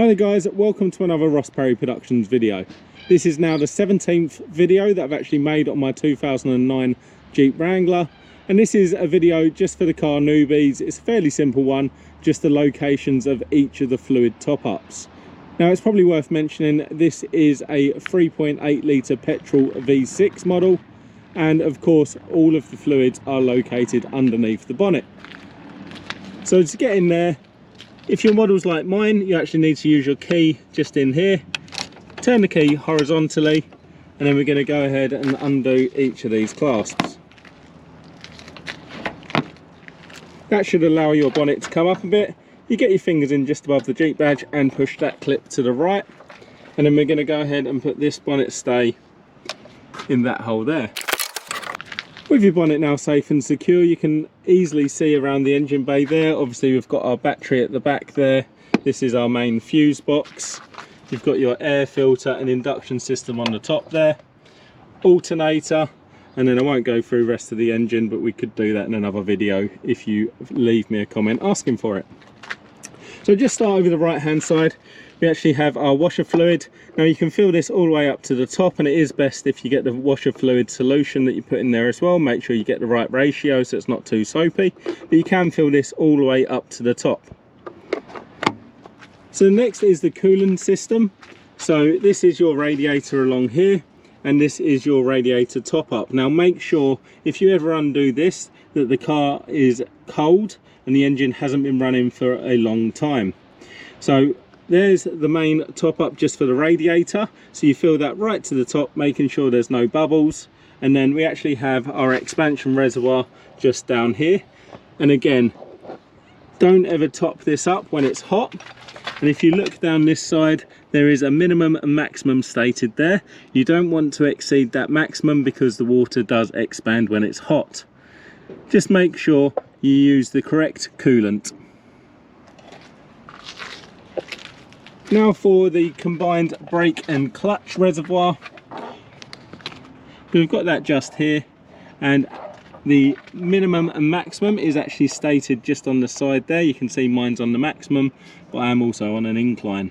Hi there guys, welcome to another Ross Perry Productions video. This is now the 17th video that I've actually made on my 2009 Jeep Wrangler, and this is a video just for the car newbies. It's a fairly simple one, just the locations of each of the fluid top-ups. Now it's probably worth mentioning this is a 3.8 litre petrol V6 model, and of course all of the fluids are located underneath the bonnet. So to get in there, if your model's like mine, you actually need to use your key just in here, turn the key horizontally, and then we're going to go ahead and undo each of these clasps. That should allow your bonnet to come up a bit. You get your fingers in just above the Jeep badge and push that clip to the right, and then we're going to go ahead and put this bonnet stay in that hole there. With your bonnet now safe and secure, you can easily see around the engine bay there. Obviously we've got our battery at the back there. This is our main fuse box. You've got your air filter and induction system on the top there, alternator, and then I won't go through the rest of the engine, but we could do that in another video if you leave me a comment asking for it. So just start over the right hand side. We actually have our washer fluid. Now you can fill this all the way up to the top, and it is best if you get the washer fluid solution that you put in there as well. Make sure you get the right ratio so it's not too soapy, but you can fill this all the way up to the top. So next is the coolant system. So this is your radiator along here, and this is your radiator top up. Now make sure if you ever undo this that the car is cold and the engine hasn't been running for a long time. So there's the main top up just for the radiator, so you fill that right to the top, making sure there's no bubbles. And then we actually have our expansion reservoir just down here, and again, don't ever top this up when it's hot. And if you look down this side, there is a minimum and maximum stated there. You don't want to exceed that maximum because the water does expand when it's hot. Just make sure you use the correct coolant. Now for the combined brake and clutch reservoir, we've got that just here, and the minimum and maximum is actually stated just on the side there. You can see mine's on the maximum, but I am also on an incline.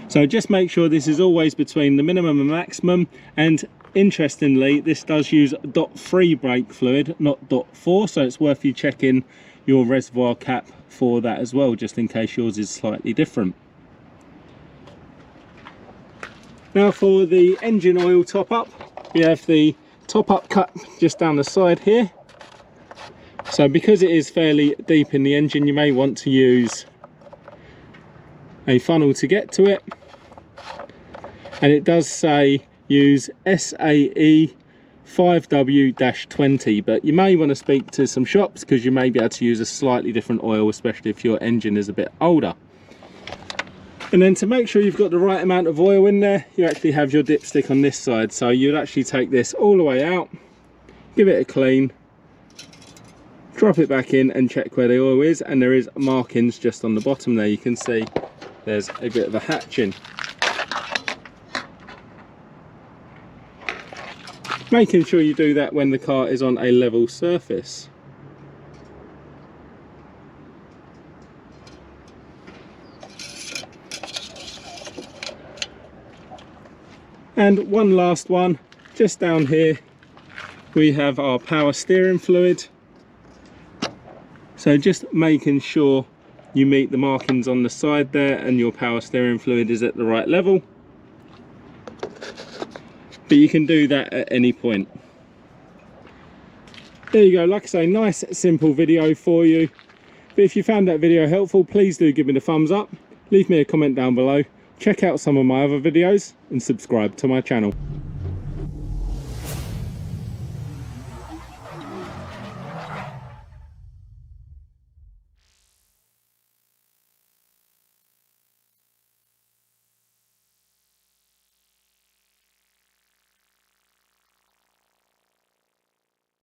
So just make sure this is always between the minimum and maximum, and interestingly this does use .3 brake fluid, not .4, so it's worth you checking your reservoir cap for that as well, just in case yours is slightly different. Now for the engine oil top up, we have the top up cut just down the side here. So because it is fairly deep in the engine, you may want to use a funnel to get to it, and it does say use SAE 5W-20, but you may want to speak to some shops because you may be able to use a slightly different oil, especially if your engine is a bit older. And then to make sure you've got the right amount of oil in there, you actually have your dipstick on this side. So you'd actually take this all the way out, give it a clean, drop it back in and check where the oil is, and there is markings just on the bottom there. You can see there's a bit of a hatching. Making sure you do that when the car is on a level surface. And one last one, just down here we have our power steering fluid. So just making sure you meet the markings on the side there and your power steering fluid is at the right level. But you can do that at any point. There you go, like I say, nice simple video for you. But if you found that video helpful, please do give me the thumbs up, leave me a comment down below, check out some of my other videos and subscribe to my channel.